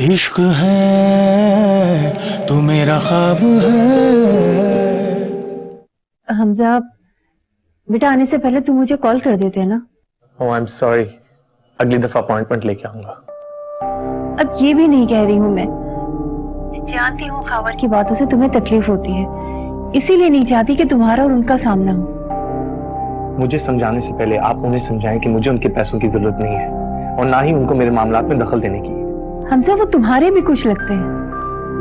इश्क है तू मेरा ख्वाब है। हमजा, बेटा आने से पहले तू मुझे कॉल कर देते ना। ओह आई एम सॉरी, अगली दफा अपॉइंटमेंट लेके आऊंगा। अब ये भी नहीं कह रही हूँ मैं जानती हूँ खबर की बातों से तुम्हें तकलीफ होती है, इसीलिए नहीं चाहती कि तुम्हारा और उनका सामना हो। मुझे समझाने से पहले आप उन्हें समझाएं कि मुझे उनके पैसों की जरूरत नहीं है और ना ही उनको मेरे मामलात में दखल देने की। हमजा, वो तुम्हारे भी कुछ लगते हैं।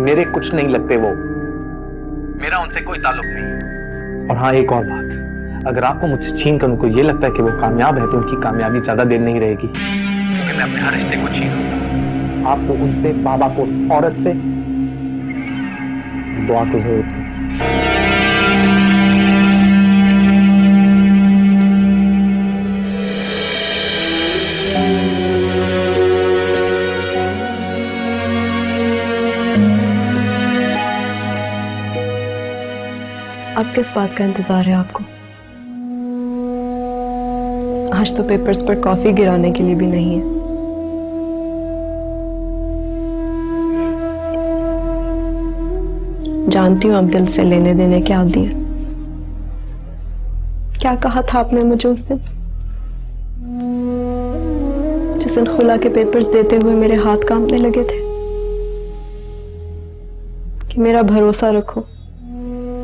मेरे कुछ नहीं लगते, वो मेरा उनसे कोई ताल्लुक नहीं। और हाँ, एक और बात, अगर आपको मुझसे छीन कर उनको ये लगता है कि वो कामयाब है तो उनकी कामयाबी ज्यादा देर नहीं रहेगी, क्योंकि मैं अपने हर रिश्ते को छीन लूंगा। आपको उनसे, बाबा को उस औरत से, दुआ को ज़रूर से। अब किस बात का इंतजार है आपको? आज तो पेपर्स पर कॉफी गिराने के लिए भी नहीं है। जानती हूँ आप दिल से लेने देने के आदी हैं। क्या कहा था आपने मुझे उस दिन, जिस दिन खुला के पेपर्स देते हुए मेरे हाथ कांपने लगे थे, कि मेरा भरोसा रखो,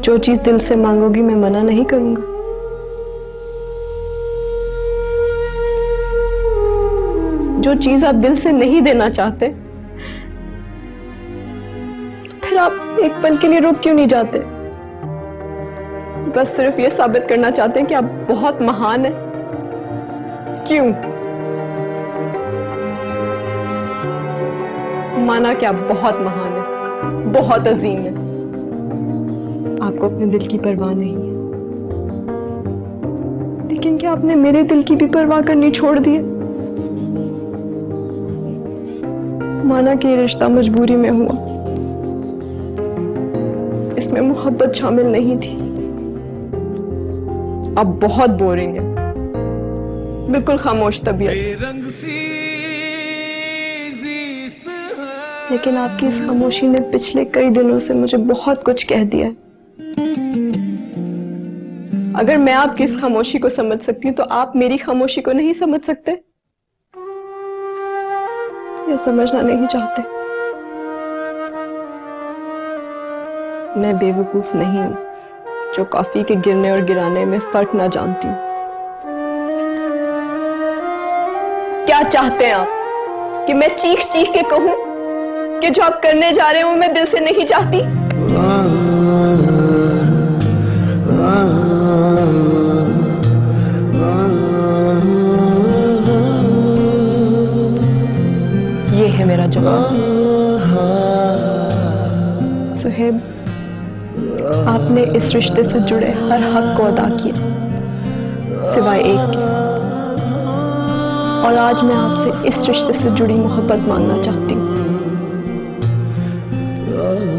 जो चीज दिल से मांगोगी मैं मना नहीं करूंगा। जो चीज आप दिल से नहीं देना चाहते, फिर आप एक पल के लिए रुक क्यों नहीं जाते? बस सिर्फ ये साबित करना चाहते हैं कि आप बहुत महान हैं। क्यों? माना कि आप बहुत महान हैं, बहुत अजीम हैं, आपको अपने दिल की परवाह नहीं है, लेकिन क्या आपने मेरे दिल की भी परवाह करनी छोड़ दी? माना कि ये रिश्ता मजबूरी में हुआ, इसमें मोहब्बत शामिल नहीं थी। आप बहुत बोरिंग है, बिल्कुल खामोश तबीयत, लेकिन आपकी इस खामोशी ने पिछले कई दिनों से मुझे बहुत कुछ कह दिया है। अगर मैं आपकी इस खामोशी को समझ सकती हूँ तो आप मेरी खामोशी को नहीं समझ सकते या समझना नहीं चाहते? मैं बेवकूफ नहीं हूं जो कॉफी के गिरने और गिराने में फर्क ना जानती हूँ। क्या चाहते हैं आप कि मैं चीख चीख के कहूं कि जो आप करने जा रहे हो मैं दिल से नहीं चाहती? ये है मेरा जवाब। सुहेब, आपने इस रिश्ते से जुड़े हर हक को अदा किया सिवाय एक के, और आज मैं आपसे इस रिश्ते से जुड़ी मोहब्बत मांगना चाहती हूँ।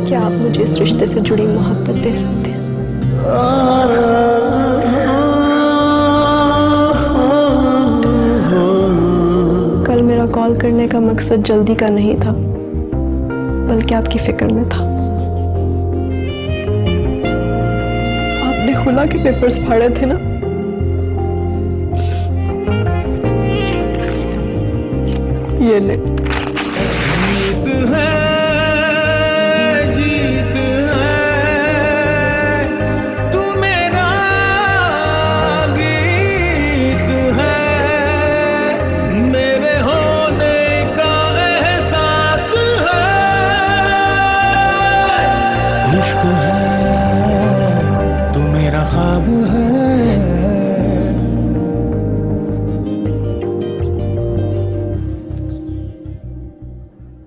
क्या आप मुझे इस रिश्ते से जुड़ी मोहब्बत दे सकते हैं? कल मेरा कॉल करने का मकसद जल्दी का नहीं था, बल्कि आपकी फिक्र में था। आपने खुला के पेपर्स फाड़े थे ना? ये ले। इश्क है तू मेरा ख्वाब है।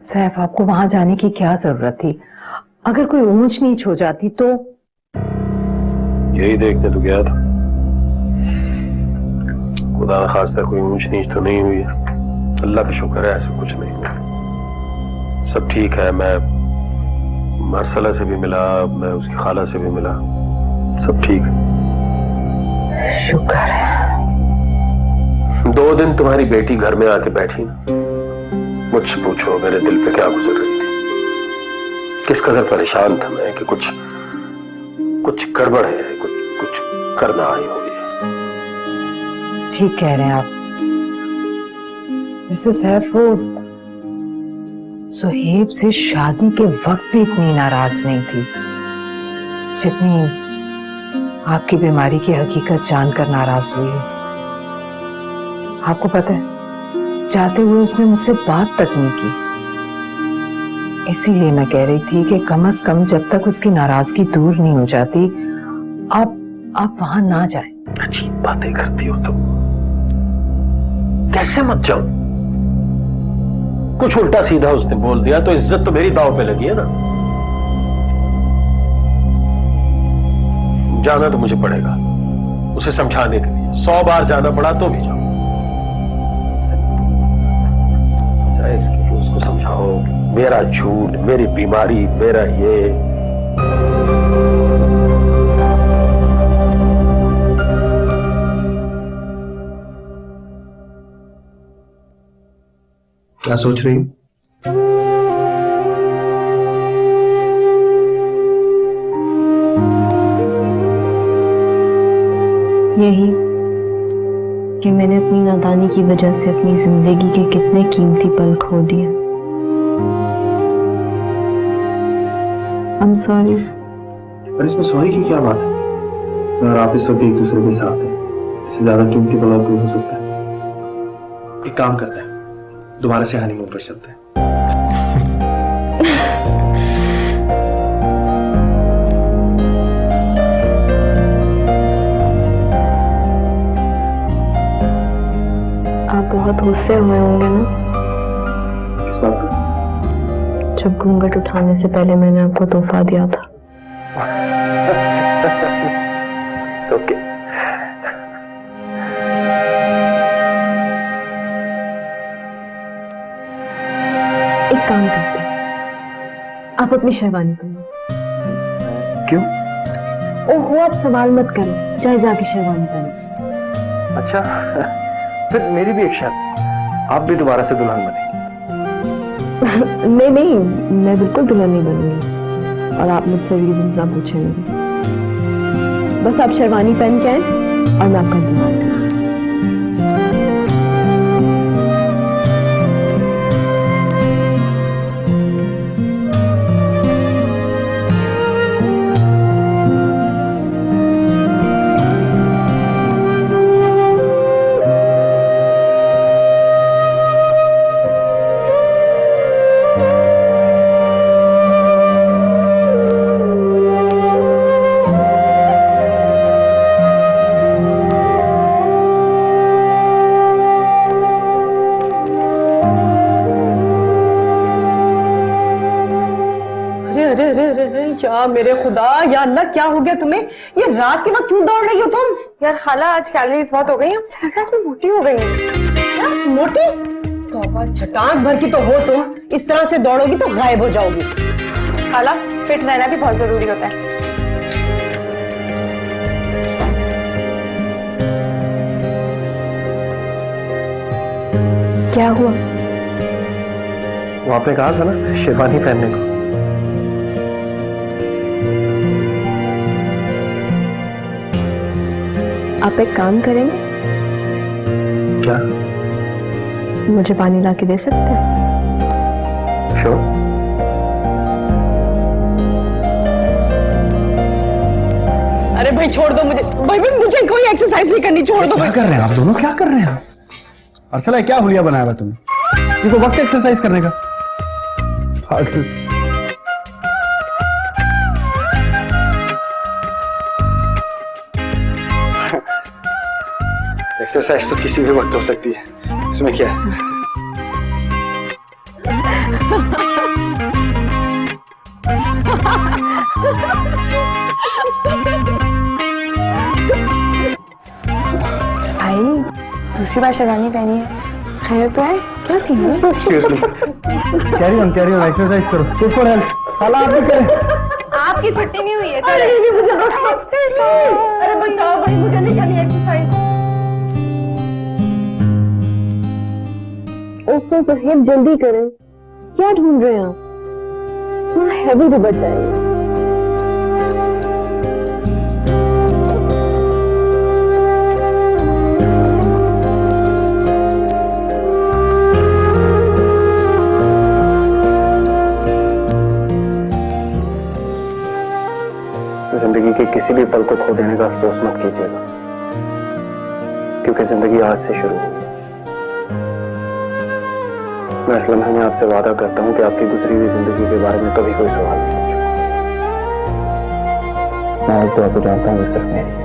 सैफ, आपको वहां जाने की क्या जरूरत थी? अगर कोई ऊंच नीच हो जाती तो? यही देखने तो गया था। खुदा न खास्ता कोई ऊंच नीच तो नहीं हुई है। अल्लाह का शुक्र है, ऐसा कुछ नहीं हुआ, सब ठीक है। मैं मरसला से भी मिला, मैं उसकी खाला से भी मिला, सब ठीक है। शुक्र है। 2 दिन तुम्हारी बेटी घर में आके बैठी ना, मुझसे पूछो मेरे दिल पे क्या गुजर रही थी, किस कदर परेशान था मैं कि कुछ गड़बड़ है, कुछ करना आई हुई है। ठीक कह रहे हैं आप। वैसे सैफ वो सुहेब से शादी के वक्त भी इतनी नाराज नहीं थी जितनी आपकी बीमारी की हकीकत जानकर नाराज हुई है। आपको पता है, जाते हुए उसने मुझसे बात तक नहीं की। इसीलिए मैं कह रही थी कि कम से कम जब तक उसकी नाराजगी दूर नहीं हो जाती आप वहां ना जाएं। अजीब बातें करती हो तुम। कैसे मत जाऊं? कुछ उल्टा सीधा उसने बोल दिया तो इज्जत तो मेरी दांव पे लगी है ना। जाना तो मुझे पड़ेगा उसे समझाने के लिए, 100 बार जाना पड़ा तो भी जाऊं। चाहे इसके लिए उसको समझाओ मेरा झूठ, मेरी बीमारी, मेरा ये। क्या सोच रही हो? यही कि मैंने अपनी नादानी की वजह से अपनी जिंदगी के कितने कीमती पल खो दिए। I'm sorry। पर इसमें सॉरी की क्या बात है? और आप इस वक्त एक दूसरे के साथ हैं, इससे ज्यादा कीमती पल और कोई हो सकता है? एक काम करते हैं, दोबारा से हनीमून पर चलते हैं। आप बहुत गुस्से हुए होंगे ना? किस बात पर? जब घूंघट उठाने से पहले मैंने आपको तोहफा दिया था। It's okay। एक काम करते हैं, आप अपनी शेरवानी पहनो। क्यों? ओहो, आप सवाल मत करो, चाहे जाके शेरवानी पहनो। अच्छा फिर मेरी भी एक शर्त, आप भी दोबारा से दुल्हन बनेंगी। नहीं, मैं बिल्कुल दुल्हन नहीं बनूंगी और आप मुझसे रीजंस ना पूछेंगे। बस आप शेरवानी पहन के आए और मैं आपका इंतजार करूंगी। या मेरे खुदा, या अल्लाह, क्या हो गया तुम्हें? ये रात के वक्त क्यों दौड़ रही हो तुम? यार खाला, आज कैलोरीज बहुत हो गई हैं, मुझे लग रहा है मैं मोटी हो गई हूँ। क्या मोटी? तौबा, चटाक भर की तो हो तुम। इस तरह से दौड़ोगी तो गायब हो जाओगी। खाला, फिट रहना भी बहुत जरूरी होता है। क्या हुआ? वो आपने कहा था ना शेरवानी पहनने को। आप एक काम करेंगे? क्या? मुझे पानी ला के दे सकते हैं? श्योर। अरे भाई छोड़ दो मुझे, भाई मुझे कोई एक्सरसाइज नहीं करनी, छोड़ दो। क्या कर रहे हैं आप दोनों? क्या कर रहे हैं? अरसला, क्या हुलिया बनाया हुआ तुमने? ये तो वक्त एक्सरसाइज करने का। एक्सरसाइज तो किसी भी वक्त हो सकती है, इसमें क्या है? भाई, दूसरी बार शेरवानी पहनी है, खैर तो है? क्या सीन है? Excuse me. Carry on, exercise करो। चुप हो रहे, खाला आप भी करें। आपकी छुट्टी नहीं हुई है। अरे मुझे बचाओ, अरे बचाओ भाई, मुझे नहीं करनी एक्सरसाइज। ओहो, सोहेब, जल्दी करें। क्या ढूंढ रहे हैं आप? थोड़ा हैवी दुपट्टा है। जिंदगी के किसी भी पल को खो देने का अफसोस मत कीजिएगा, क्योंकि जिंदगी आज से शुरू हुई है। मैं इस लम्हे में आपसे वादा करता हूं कि आपकी गुजरी हुई जिंदगी के बारे में कभी कोई सवाल नहीं पूछूंगा। मैं एक तो जानता हूँ सिर्फ मेरी है।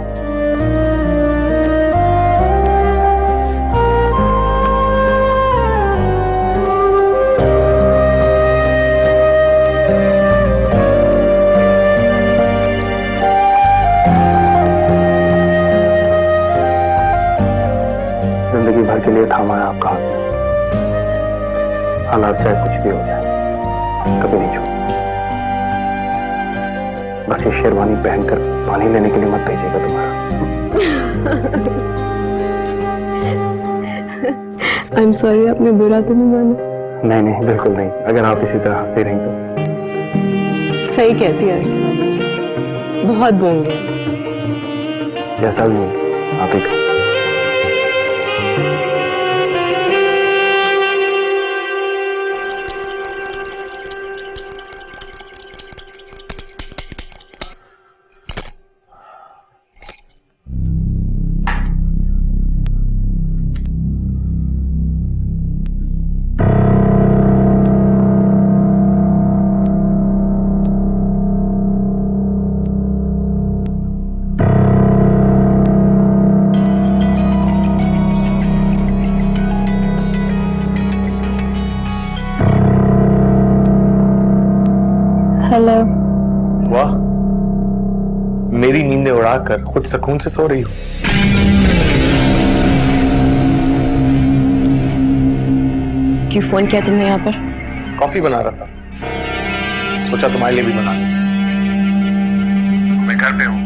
जिंदगी भर के लिए थामा है आपका हाथ। हालात चाहे कुछ भी हो जाए, कभी नहीं छोड़। बस ये शेरवानी पहनकर पानी लेने के लिए मत भेजिएगा दोबारा। आई एम सॉरी, आपने बुरा तो नहीं माना? नहीं नहीं, बिल्कुल नहीं। अगर आप इसी तरह हंसते रहें तो। सही कहती है अर्चना, बहुत बोल गए। जैसा भी आप ही कहो। हेलो। वाह, मेरी नींदें उड़ाकर खुद सुकून से सो रही हो। क्यों फोन किया तुमने यहाँ पर? कॉफी बना रहा था, सोचा तुम्हारे लिए भी बना लूं। मैं घर पे हूँ,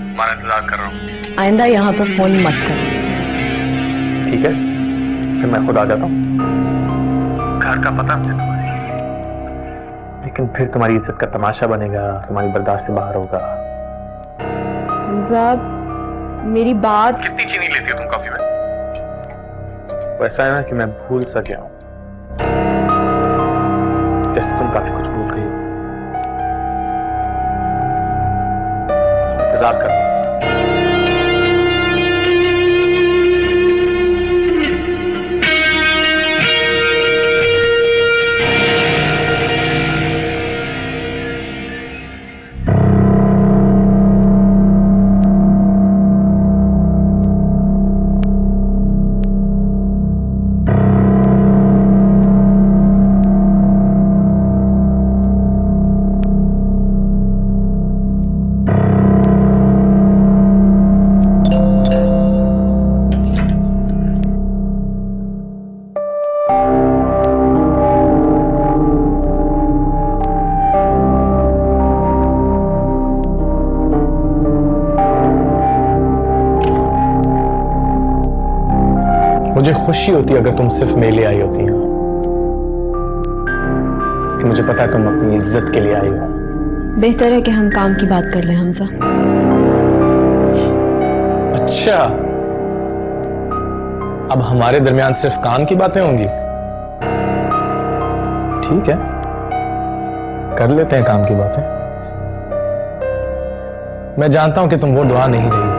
तुम्हारा इंतजार कर रहा हूँ। आइंदा यहाँ पर फोन मत कर। ठीक है, फिर मैं खुद आ जाता हूँ। घर का पता मुझे तुम्हारी, लेकिन फिर तुम्हारी इज्जत का तमाशा बनेगा, तुम्हारी बर्दाश्त से बाहर होगा। हमजा, मेरी बात। कितनी चीनी लेती हो तुम कॉफी में? वैसा है ना कि मैं भूल सा गया हूं, जैसे तुम काफी कुछ भूल गई हो। इंतजार कर। मुझे खुशी होती अगर तुम सिर्फ मेरे लिए आई होती हो, कि मुझे पता है तुम अपनी इज्जत के लिए आई हो। बेहतर है कि हम काम की बात कर लें हमजा। अच्छा, अब हमारे दरमियान सिर्फ काम की बातें होंगी? ठीक है, कर लेते हैं काम की बातें। मैं जानता हूं कि तुम वो दुआ नहीं रही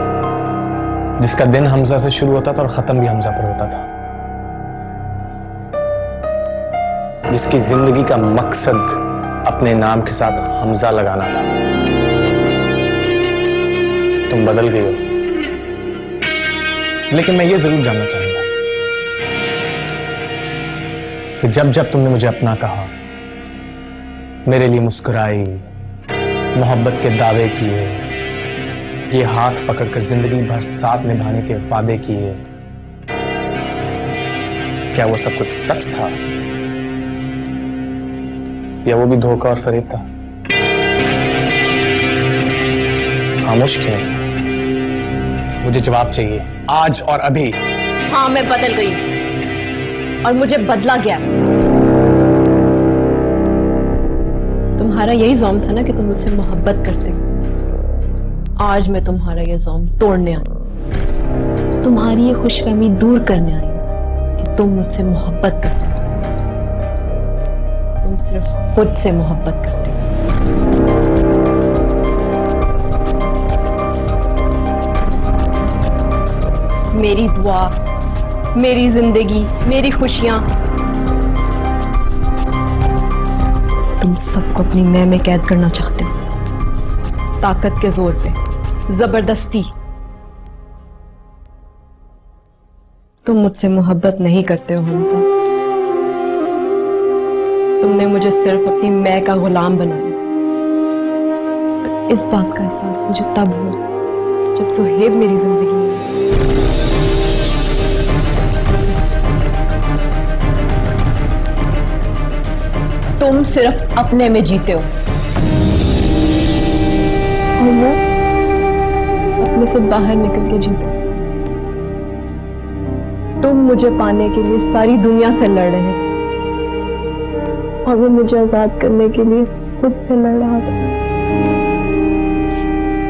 जिसका दिन हमजा से शुरू होता था और खत्म भी हमजा पर होता था, जिसकी जिंदगी का मकसद अपने नाम के साथ हमजा लगाना था। तुम बदल गई हो, लेकिन मैं ये जरूर जानना चाहूंगा कि जब जब तुमने मुझे अपना कहा, मेरे लिए मुस्कुराई, मोहब्बत के दावे किए, ये हाथ पकड़कर जिंदगी भर साथ निभाने के वादे किए, क्या वो सब कुछ सच था या वो भी धोखा और फरेब था? खामोश क्यों? मुझे जवाब चाहिए, आज और अभी। हाँ, मैं बदल गई। और मुझे बदला गया। तुम्हारा यही ज़ौम था ना कि तुम मुझसे मोहब्बत करते हो। आज मैं तुम्हारा ये ज़ौम तोड़ने आई, तुम्हारी ये खुशफहमी दूर करने आई कि तुम मुझसे मोहब्बत करते हो। तुम सिर्फ खुद से मोहब्बत करते हो। मेरी दुआ, मेरी जिंदगी, मेरी खुशियां, तुम सबको अपनी मैं में कैद करना चाहते हो, ताकत के जोर पे, जबरदस्ती। तुम मुझसे मोहब्बत नहीं करते हो हमजा। तुमने मुझे सिर्फ अपनी मैं का गुलाम बनाया। और इस बात का एहसास मुझे तब हुआ जब सुहेब मेरी जिंदगी में आया। तुम सिर्फ अपने में जीते हो और वो अपने से बाहर निकल के जीते। तुम मुझे पाने के लिए सारी दुनिया से लड़ रहे थे और वो मुझे आजाद करने के लिए खुद से लड़ रहा था।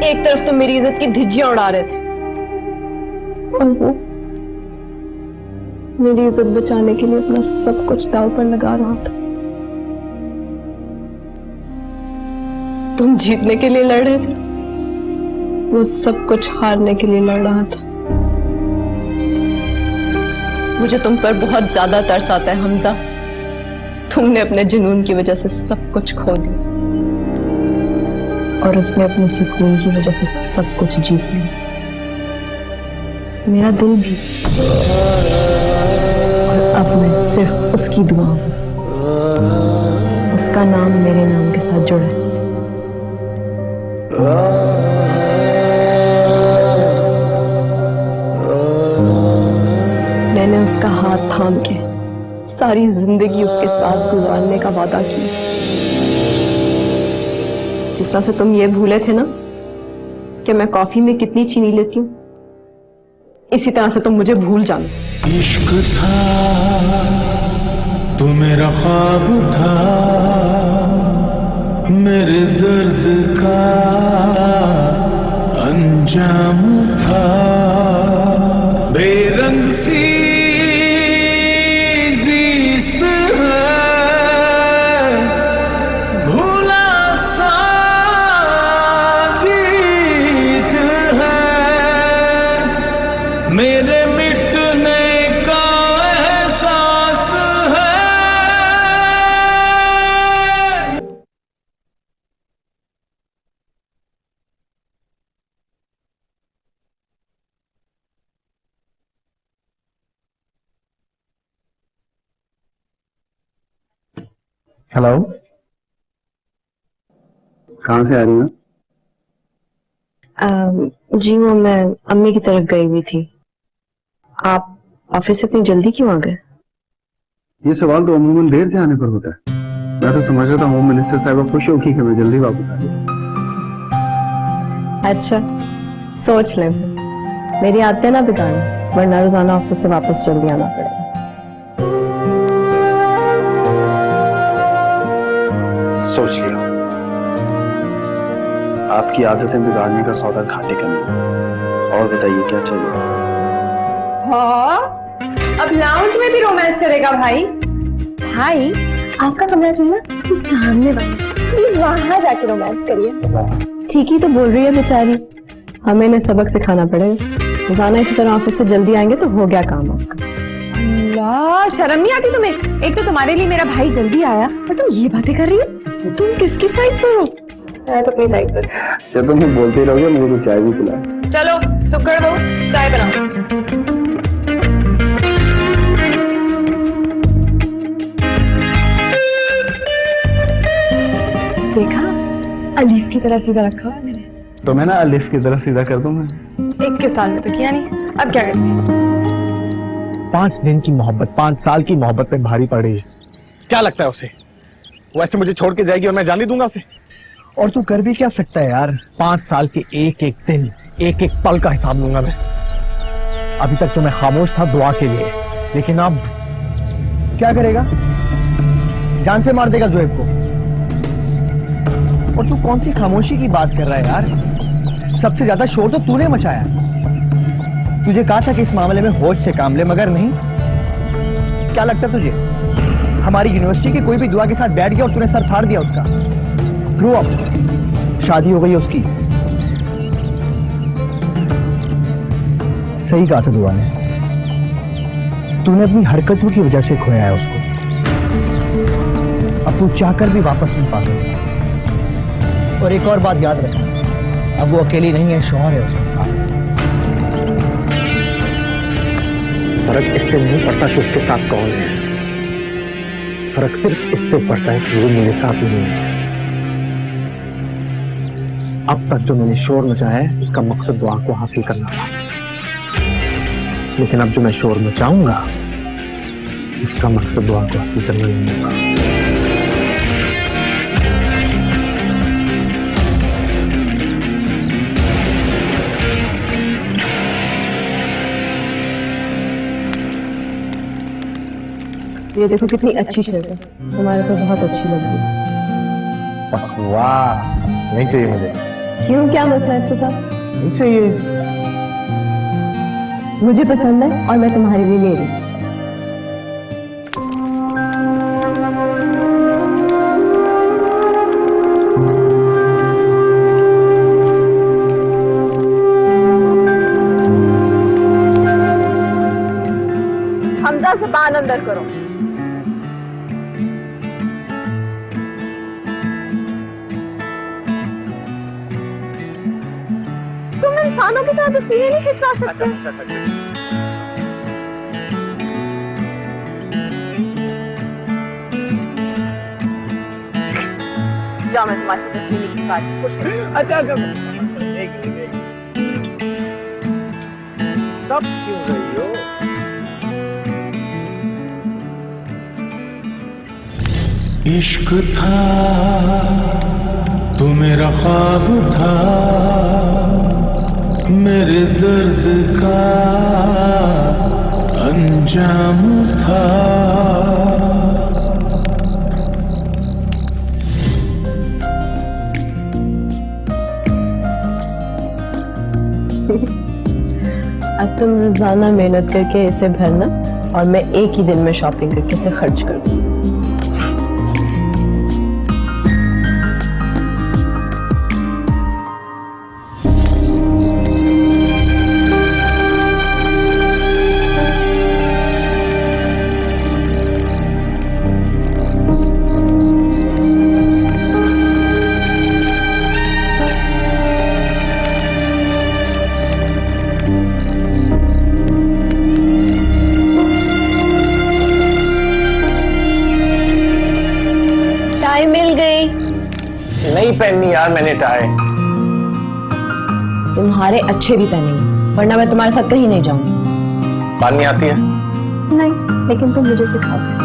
एक तरफ तुम मेरी इज्जत की धिज्जियां उड़ा रहे थे और वो मेरी इज्जत बचाने के लिए अपना सब कुछ दांव पर लगा रहा था। तुम जीतने के लिए लड़ रहे थे, वो सब कुछ हारने के लिए लड़ रहा था। मुझे तुम पर बहुत ज्यादा तरस आता है हमजा। तुमने अपने जुनून की वजह से सब कुछ खो दिया और उसने अपने सुकून की वजह से सब कुछ जीत लिया। मेरा दिल भी। और अब मैं सिर्फ उसकी दुआ हूं। उसका नाम मेरे नाम के साथ जुड़ा है। मैंने उसका हाथ थाम के सारी जिंदगी उसके साथ गुजारने का वादा किया। जिस तरह से तुम ये भूले थे ना कि मैं कॉफी में कितनी चीनी लेती हूँ, इसी तरह से तुम मुझे भूल जाना। इश्क था तू मेरा ख्वाब था, मेरे दर्द का अंजाम था। बेरंग सी ज़िस्त है, भूला सा गीत है, मेरे मिटने का एहसास है। हेलो, कहाँ से आ रही हो? जी वो मैं अम्मी की तरफ गई हुई थी। आप ऑफिस इतनी जल्दी क्यों आ गए? ये सवाल तो अमूमन देर से आने पर होता है। मैं तो समझ रहा था होम मिनिस्टर साहब खुश होगी कि मैं जल्दी वापस आ गया। अच्छा, सोच लें। मेरी आदतें ना बिगाड़ो, वरना रोजाना ऑफिस से वापस जल्दी आना पड़ेगा। सोच लिया, आपकी आदतें बिगाड़ने का सौदा घाटे का नहीं। और बताइए क्या चाहिए? हाँ, अब लाउंज में भी रोमांस चलेगा भाई। भाई, आपका कमरा जो है ना, सामने बस वहां जाके रोमांस करिए। ठीक ही तो बोल रही है बेचारी, हमें इन्हें सबक सिखाना पड़ेगा। रोजाना इसी तरह ऑफिस से जल्दी आएंगे तो हो गया काम आपका। अल्लाह, शर्म नहीं आती तुम्हें? एक तो तुम्हारे लिए मेरा भाई जल्दी आया और तुम ये बातें कर रही हो। तुम किसकी साइड पर हो? मैं तो अपनी साइड पर। जब तुम बोलते रहोगे मुझे तो चाय भी पिलाओ। चलो सुखड़ बहू, चाय बनाओ। देखा, अलीफ की तरह सीधा रखा है मैंने। तो मैं ना अलिफ की तरह सीधा कर दूंगा। 21 साल में तो किया नहीं, अब क्या करेंगे? 5 दिन की मोहब्बत 5 साल की मोहब्बत पे भारी पड़ रही है। क्या लगता है उसे? वो ऐसे मुझे छोड़ के जाएगी और मैं जाने दूंगा उसे? और तू कर भी क्या सकता है यार? 5 साल के एक एक दिन, एक एक पल का हिसाब लूंगा मैं। अभी तक तो मैं खामोश था दुआ के लिए, लेकिन अब क्या करेगा? जान से मार देगा जोएब को। और तू कौन सी खामोशी की बात कर रहा है यार? सबसे ज्यादा शोर तो तूने मचाया। तुझे कहा था कि इस मामले में होश से काम ले, मगर नहीं। क्या लगता तुझे हमारी यूनिवर्सिटी की कोई भी दुआ के साथ बैठ गया और तूने सर फाड़ दिया उसका? Grow up. शादी हो गई उसकी। सही कहा था दुआ ने, तूने अपनी हरकतों की वजह से खोया है उसको। अब तू चाहकर भी वापस नहीं पा सकता। और एक और बात याद रखना, अब वो अकेली नहीं है, शौहर है उसके साथ। फर्क इससे नहीं पड़ता कि उसके साथ कौन है, फर्क सिर्फ इससे पड़ता है कि वो मेरे साथ नहीं है। अब तक जो मैंने शोर मचाया है उसका मकसद दुआ को हासिल करना था, लेकिन अब जो मैं शोर मचाऊंगा उसका मकसद दुआ को हासिल करना नहीं होगा। ये देखो कितनी अच्छी शर्ट है, तुम्हारे को बहुत अच्छी लग रही है। वाह, नहीं चाहिए मुझे। क्यों, क्या मसला है इसके साथ? नहीं चाहिए। मुझे पसंद है और मैं तुम्हारे लिए ले रही हूँ। हमजा ज़बान अंदर करो। तुम इंसानों की तरह तस्वीरें नहीं खिंचवा सकते। जाओ, मैं तुम्हारे साथ तस्वीर नहीं खिंचवाती। खुश रहो। अच्छा तब क्यों रही हो? इश्क था तो मेरा ख्वाब था, मेरे दर्द का अंजाम था। अब तुम रोजाना मेहनत करके इसे भरना और मैं एक ही दिन में शॉपिंग करके इसे खर्च कर दूँ। मिल गई। नहीं पहननी यार मैंने टाई। तुम्हारे अच्छे भी पहनेंगे, वरना मैं तुम्हारे साथ कहीं नहीं जाऊंगी। बात नहीं आती है? नहीं, लेकिन तुम मुझे सिखाओ।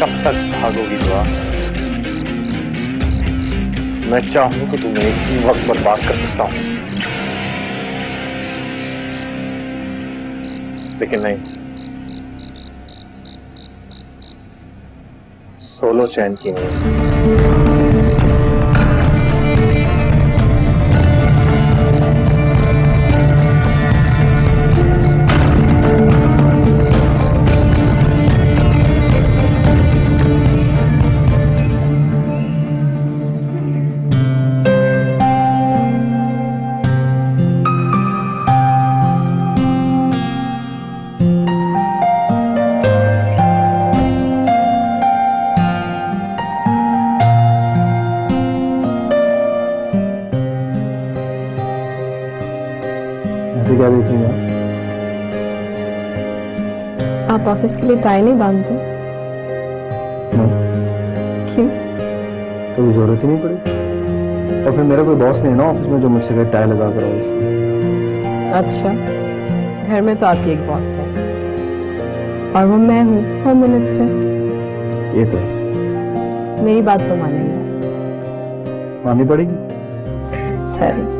कब तक भागोगी दुआ? मैं चाहूं तो तुम्हें इसी वक्त बर्बाद कर सकता हूं, लेकिन नहीं। सोलो चैन की नींद। ऐसे क्या देखेंगे आप ऑफिस के लिए टाई नहीं बांधते? क्यों? कभी जरूरत ही नहीं पड़ी। और फिर मेरा कोई बॉस नहीं है ना ऑफिस में जो मुझसे कहे टाई लगा कर आओ इसलिए। अच्छा, घर में तो आपकी एक बॉस है और वो मैं हूँ, होम मिनिस्टर। ये तो मेरी बात तो मानेंगे। माननी पड़ेगी। ठहरिए।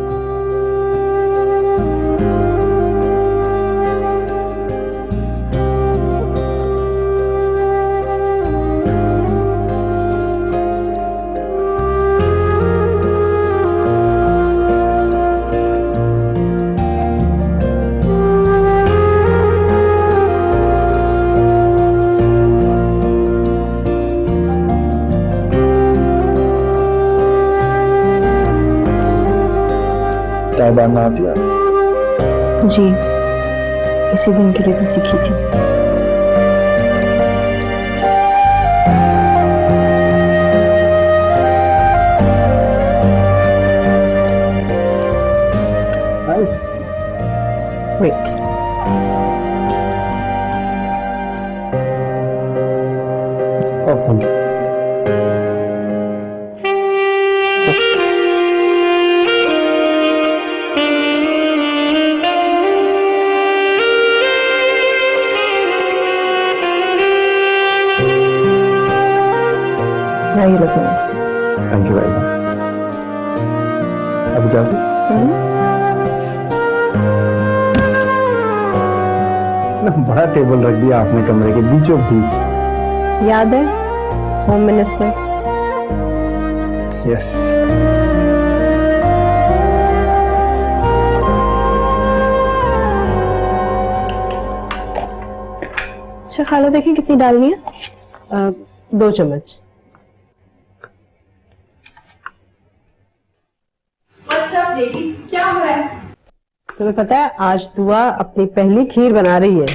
टाई बांधना आती है? जी, इसी दिन के लिए तो सीखी थी। Nice. Wait, oh thank you. now you look nice. Thank you very much. अब जा सकते ना, बड़ा टेबल रख दिया आपने कमरे के बीचों बीच। याद है होम मिनिस्टर? यस। अच्छा खाला, देखिए कितनी डालनी है? 2 चम्मच। क्या हो रहा है? तुम्हें पता है आज दुआ अपनी पहली खीर बना रही है।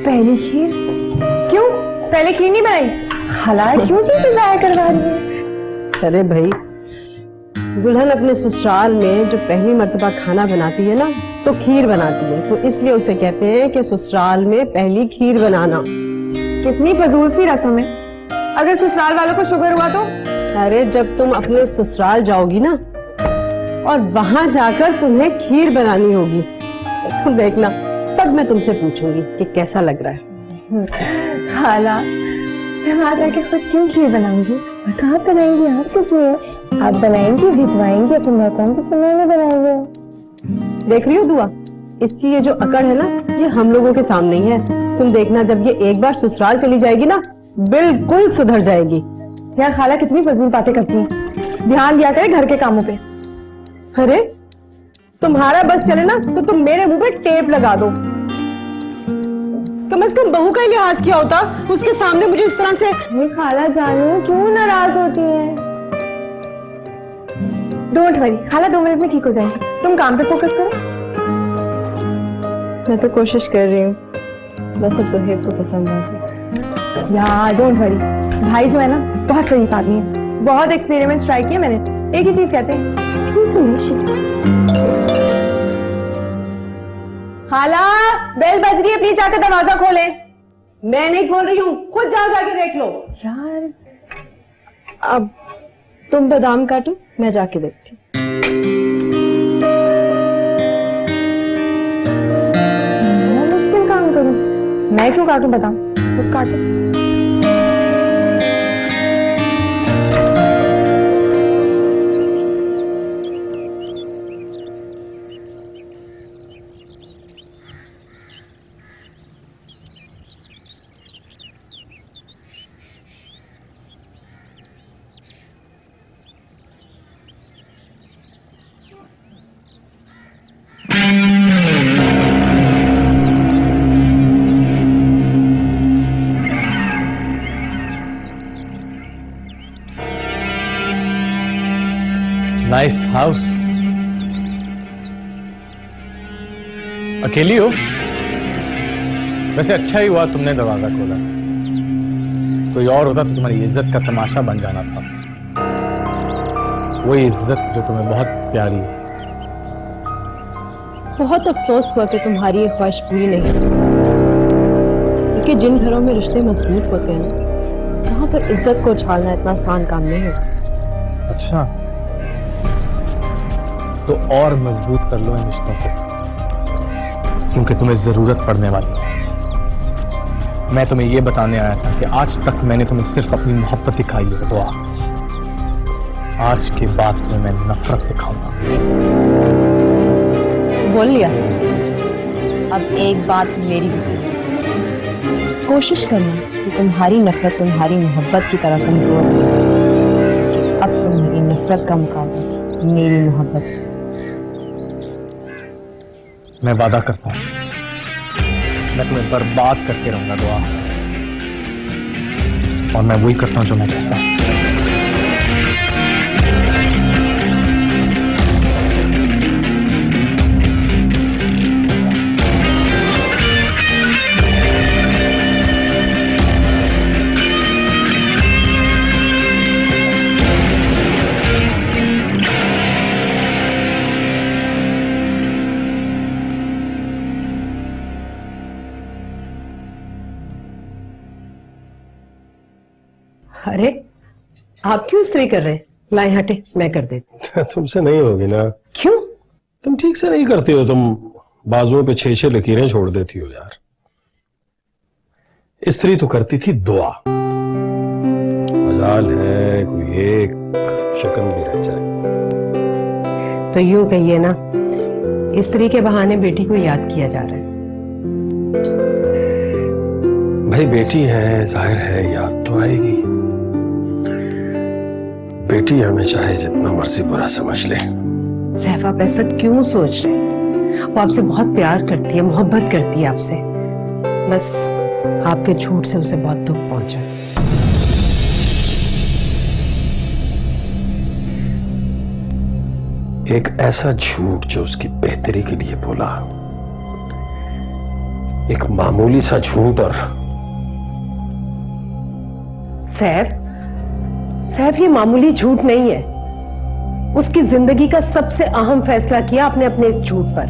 पहली खीर? क्यों? पहले खीर नहीं बनाई? हलाल क्यों चीजें जाया करवा रही है? अरे भाई, दुल्हन अपने ससुराल में जो पहली मर्तबा खाना बनाती है ना, तो खीर बनाती है, तो इसलिए उसे कहते हैं कि ससुराल में पहली खीर बनाना। कितनी फजूल सी रस्म है। अगर ससुराल वालों को शुगर हुआ तो? अरे जब तुम अपने ससुराल जाओगी ना और वहां जाकर तुम्हें खीर बनानी होगी, तुम देखना, तब मैं तुमसे पूछूंगी कि कैसा लग रहा है। खाला, मैं वहां जाके खुद क्यों खीर बनाऊंगी? आप बनाएंगी, आप किसलिए? आप बनाएंगी, भिजवाएंगी, अपने मैं कौन किस में बनाएंगे? देख रही हो दुआ, इसकी ये जो अकड़ है ना, ये हम लोगों के सामने ही है। तुम देखना, जब ये एक बार ससुराल चली जाएगी ना, बिल्कुल सुधर जाएगी। यार खाला कितनी फजूल बातें करती हैं। ध्यान दिया करे घर के कामों पे। अरे तुम्हारा बस चले ना तो तुम मेरे मुंह पे टेप लगा दो। कम से कम बहू का ही लिहाज किया होता, उसके सामने मुझे इस तरह से। ये खाला जानू क्यों नाराज होती है? डोंट वरी खाला, 2 मिनट में ठीक हो जाएंगे। तुम काम पे फोकस करो। मैं तो कोशिश कर रही हूँ, बस अब ज़ोहेब को पसंद आ जाए। यार डोंट वरी, भाई जो है ना बहुत शरीफ आदमी है। बहुत एक्सपेरिमेंट्स ट्राई किए मैंने, एक ही चीज कहते हैं, खाला बेल बज रही है, प्लीज आकर दरवाजा खोले। मैं नहीं खोल रही हूँ, खुद जाओ जाके देख लो। यार अब तुम बादाम काटो, मैं जाके देखती हूँ। मैं मुश्किल काम करूं? मैं क्यों काटूं? बताओ, खुद काटो। Nice house. अकेली हो? वैसे अच्छा ही हुआ तुमने दरवाजा खोला, कोई और होता तो तुम्हारी इज्जत का तमाशा बन जाना था। वही इज्जत जो तुम्हें बहुत प्यारी है। बहुत अफसोस हुआ कि तुम्हारी ये ख्वाहिश पूरी नहीं हुई, क्योंकि जिन घरों में रिश्ते मजबूत होते हैं वहां पर इज्जत को उछालना इतना आसान काम नहीं होता। अच्छा, तो और मजबूत कर लो इन रिश्तों को, क्योंकि तुम्हें जरूरत पड़ने वाली है। मैं तुम्हें यह बताने आया था कि आज तक मैंने तुम्हें सिर्फ अपनी मोहब्बत दिखाई है, दुआ। आज के बाद तुम्हें मैं नफरत दिखाऊंगा। बोल लिया। अब एक बात मेरी भी सुनो, कोशिश करना कि तुम्हारी नफरत तुम्हारी मोहब्बत की तरह कमजोर है, कि अब तुम मेरी नफरत का मुकाबला मेरी मोहब्बत से। मैं वादा करता हूं, मैं तुम्हें बर्बाद करके रहूंगा, दुआ। और मैं वही करता हूं जो मैं कहता हूं। अरे आप क्यों इस्त्री कर रहे हैं? लाए हटे, मैं कर देती। तुमसे नहीं होगी ना। क्यों? तुम ठीक से नहीं करती हो, तुम बाजुओं पे 6-6 लकीरें छोड़ देती हो यार। इस्त्री तो करती थी दुआ। मजाल है कोई एक शिकन भी रह जाए। तो यूं कहिए ना, इस्त्री के बहाने बेटी को याद किया जा रहा है। भाई बेटी है, जाहिर है याद तो आएगी। बेटी हमें चाहे जितना मर्जी बुरा समझ ले। सैफ, आप ऐसा क्यों सोच रहे हैं? वो आपसे बहुत प्यार करती है, मोहब्बत करती है आपसे। बस आपके झूठ से उसे बहुत दुख पहुंचा। एक ऐसा झूठ जो उसकी बेहतरी के लिए बोला, एक मामूली सा झूठ। और सैफ, ये मामूली झूठ नहीं है। उसकी जिंदगी का सबसे अहम फैसला किया आपने अपने इस झूठ पर।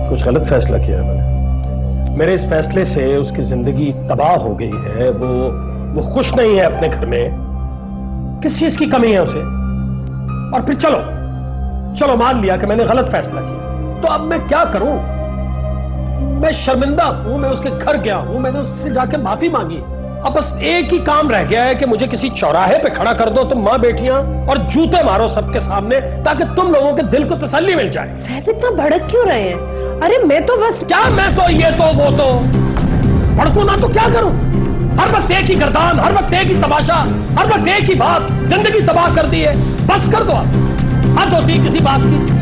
कुछ गलत फैसला किया है मैंने। मेरे इस फैसले से उसकी जिंदगी तबाह हो गई है। वो खुश नहीं है अपने घर में। किस चीज की कमी है उसे? और फिर चलो मान लिया कि मैंने गलत फैसला किया, तो अब मैं क्या करूं? मैं शर्मिंदा हूं। मैं उसके घर गया हूं, मैंने उससे जाके माफी मांगी। अब बस एक ही काम रह गया है कि मुझे किसी चौराहे पे खड़ा कर दो तुम मां बेटियां, और जूते मारो सबके सामने, ताकि तुम लोगों के दिल को तसल्ली मिल जाए। सैफ, इतना भड़क क्यों रहे हैं? अरे मैं तो बस क्या मैं तो ये तो वो तो भड़कू ना तो क्या करूं? हर वक्त एक ही गर्दान, हर वक्त एक ही तमाशा, हर वक्त एक ही बात। जिंदगी तबाह कर दी है। बस कर दो आप। हद होती किसी बात की।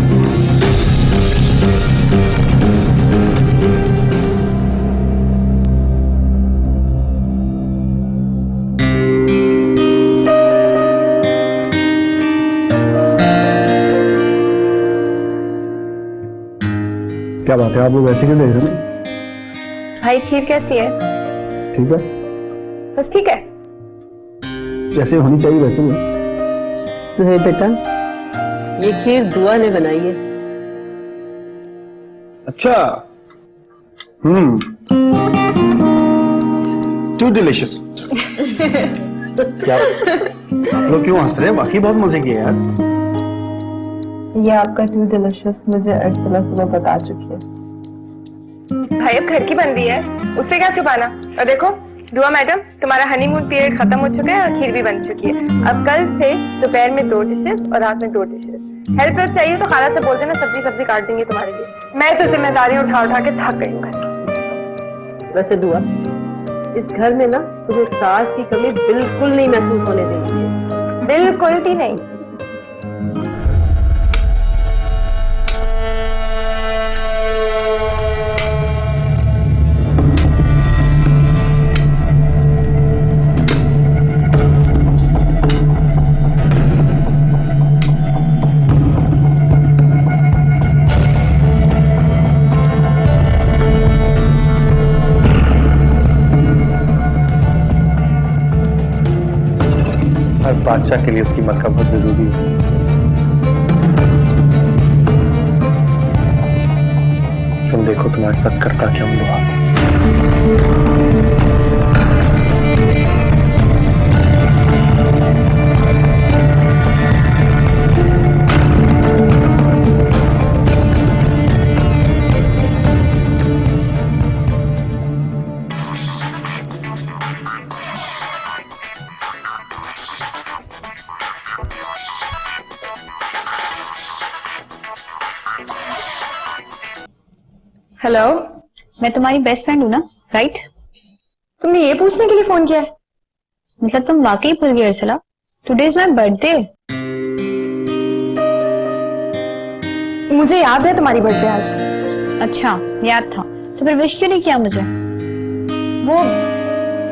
क्या बात है, आप लोग ऐसे क्यों देख रहे हैं? भाई खीर कैसी है? ठीक है, बस ठीक है। जैसे होनी चाहिए वैसे ही। सुहेब बेटा, ये खीर दुआ ने बनाई है। अच्छा, टू डिलिशियस। क्या आप लोग क्यों हंस रहे हैं? बाकी बहुत मजे किए यार। ये आपका टू डिलिशियस मुझे अर्सला सुबह बता चुकी है। भाई अब घर की बन रही है, उससे क्या छुपाना। और देखो दुआ मैडम, तुम्हारा हनीमून पीरियड खत्म हो चुका है और खीर भी बन चुकी है। अब कल से दोपहर में 2 डिशेस और रात में 2 डिशेस। हेल्प चाहिए तो खाला से बोल देना, सब्जी काट देंगे तुम्हारे लिए। मैं तो जिम्मेदारी उठा के थक गई हूँ। वैसे दुआ, इस घर में ना तुम्हें सास की कमी बिल्कुल नहीं महसूस होने देंगी। बिल्कुल भी नहीं। बादशाह के लिए उसकी मक्का बहुत जरूरी है। तुम देखो तुम्हारे साथ करता क्या हूं दुआ। हेलो, मैं तुम्हारी बेस्ट फ्रेंड हूँ ना, राइट? तुमने ये पूछने के लिए फोन किया है? मतलब तुम वाकई भूल गए Arsala? Today is my birthday. मुझे याद है तुम्हारी बर्थडे आज। अच्छा, याद था तो फिर विश क्यों नहीं किया मुझे? वो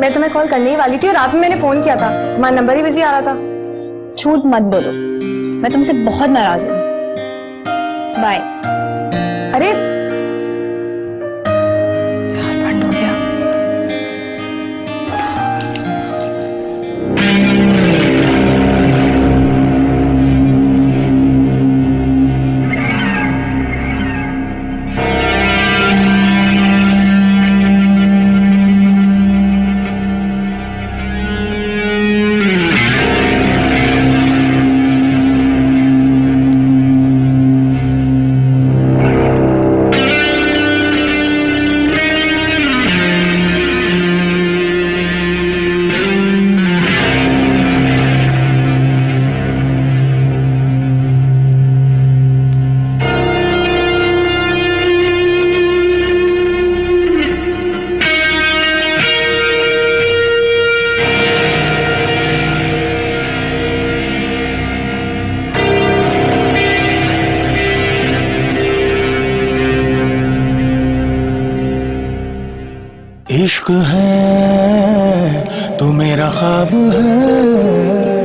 मैं तुम्हें कॉल करने ही वाली थी और रात में मैंने फोन किया था, तुम्हारा नंबर ही बिजी आ रहा था। झूठ मत बोलो, मैं तुमसे बहुत नाराज हूँ। बाय। अरे बंद हो गया। इश्क है तो मेरा ख्वाब है।